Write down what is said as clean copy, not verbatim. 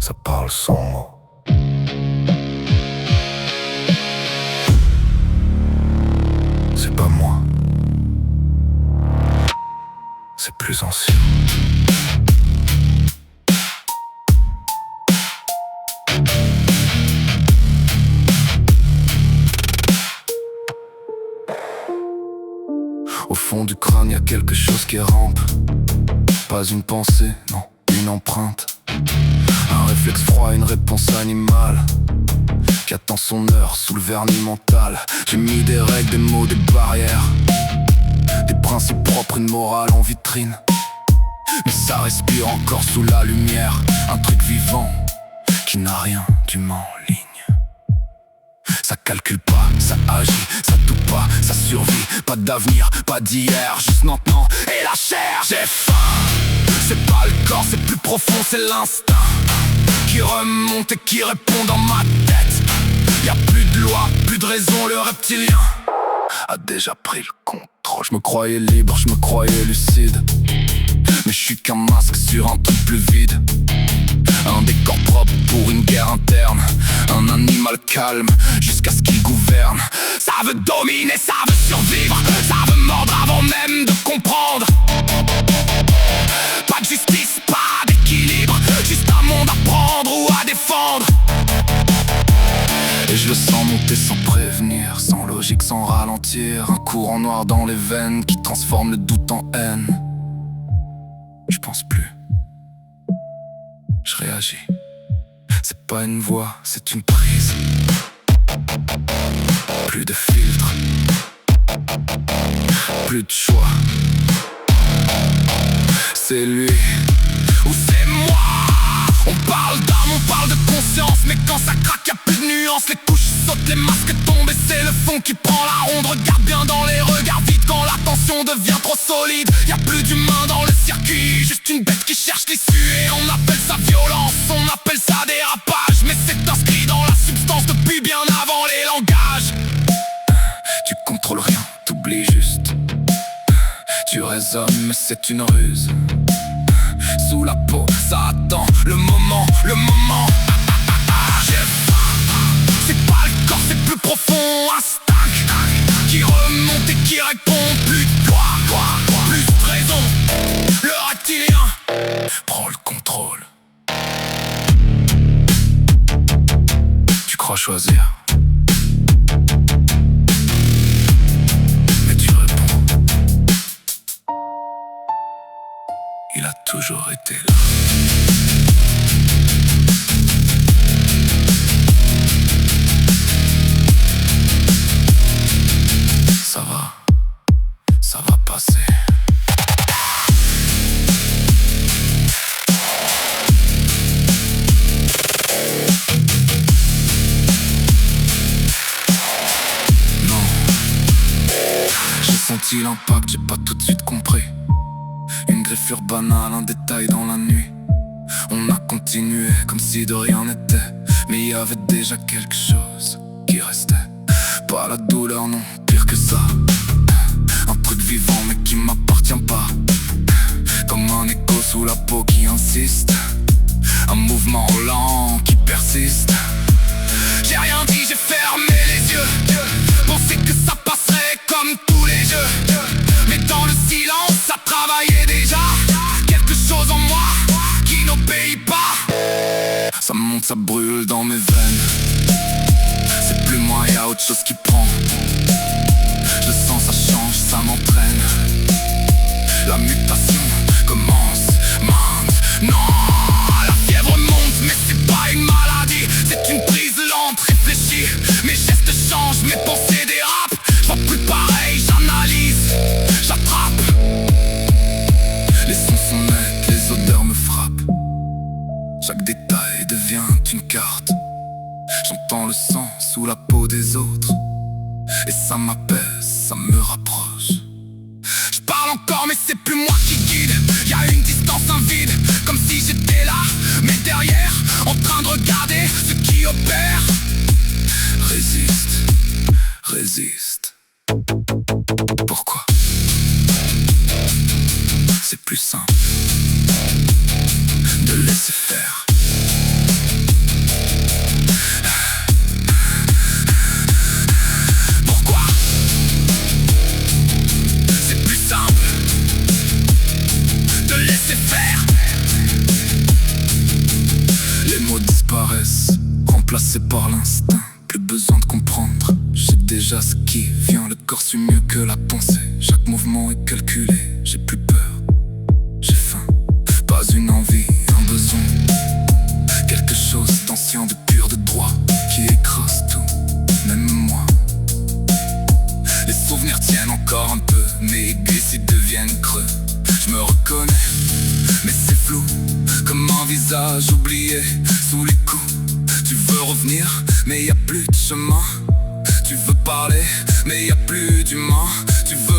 ça parle sans mots. C'est pas moi, c'est plus ancien. Au fond du crâne, y a quelque chose qui rampe. Pas une pensée, non, une empreinte. Un réflexe froid, une réponse animale qui attend son heure sous le vernis mental. J'ai mis des règles, des mots, des barrières, des principes propres, une morale en vitrine. Mais ça respire encore sous la lumière. Un truc vivant qui n'a rien d'humain en ligne. Ça calcule pas, ça agit, ça doute pas, ça survit. Pas d'avenir, pas d'hier, juste maintenant et la chair. J'ai faim, c'est pas le corps, c'est plus profond, c'est l'instinct qui remonte et qui répond dans ma tête. Y'a plus de loi, plus de raison, le reptilien a déjà pris le contrôle. Je me croyais libre, je me croyais lucide, mais je suis qu'un masque sur un truc plus vide. Un décor propre pour une guerre interne. Un animal calme jusqu'à ce qu'il gouverne. Ça veut dominer, ça veut survivre, ça veut mordre avant même de comprendre. Pas de justice, pas d'équilibre, juste un monde à prendre ou à défendre. Et je le sens monter sans prévenir, sans logique, sans ralentir. Un courant noir dans les veines qui transforme le doute en haine. Je pense plus, je réagis. C'est pas une voix, c'est une prise. Plus de filtre, plus de choix. C'est lui ou c'est moi. On parle d'âme, on parle de conscience, mais quand ça craque y'a plus de nuances. Les couches sautent, les masques tombent et c'est le fond qui prend la ronde. Regarde bien dans les regards vides quand la tension devient trop solide. Y'a plus d'humain dans le circuit, juste une bête qui cherche l'issue. Et on appelle ça violence, on appelle ça dérapage, mais c'est inscrit dans la substance depuis bien avant les langages. Tu contrôles rien, t'oublies juste. Tu raisonnes mais c'est une ruse. Sous la peau, ça attend le moment, le moment. J'ai faim, c'est pas le corps, c'est plus profond. Instinct qui remonte et qui répond. Plus de loi, plus de raison. Le reptilien prend le contrôle. Tu crois choisir, mais tu réponds. Il a toujours été là. Ça va passer. Non, j'ai senti l'impact, j'ai pas tout de suite compris. Une griffure banale, un détail dans la nuit. On a continué comme si de rien n'était, mais il y avait déjà quelque chose qui restait. Pas la douleur, non, pire que ça. Un truc vivant mais qui m'appartient pas. Comme un écho sous la peau qui insiste. Un mouvement lent qui persiste. J'ai rien dit, j'ai fermé les yeux. Pensais que ça passerait comme tous les jeux, mais dans le silence ça travaillait déjà. Quelque chose en moi qui n'obéit pas. Ça monte, ça brûle dans mes veines. C'est plus moi, y'a autre chose qui prend. Je sens, ça change, ça m'entraîne. La mutation commence maintenant. La fièvre monte, mais c'est pas une maladie. C'est une prise lente, réfléchie. Mes gestes changent, mes pensées dérapent. Je vois plus pareil, j'analyse, j'attrape. Les sons sont nets, les odeurs me frappent. Chaque détail devient une carte. J'entends le sang sous la peau des autres, et ça m'apaise, ça me rapproche. Je parle encore mais c'est plus moi qui guide. Y'a une distance, un vide, comme si j'étais là, mais derrière, en train de regarder ce qui opère. Résiste, résiste. Pourquoi? C'est plus simple de laisser faire. remplacé par l'instinct. Plus besoin de comprendre, j'ai déjà ce qui vient. Le corps suit mieux que la pensée. Chaque mouvement est calculé. J'ai plus peur, j'ai faim. Pas une envie, un besoin. Quelque chose d'ancien, de pur, de droit, qui écrase tout, même moi. Les souvenirs tiennent encore un peu, mes glucides deviennent creux. Je me reconnais, mais c'est flou, comme un visage oublié sous les coups. Tu veux revenir, mais y a plus de chemin. Tu veux parler, mais y a plus d'humain. Tu veux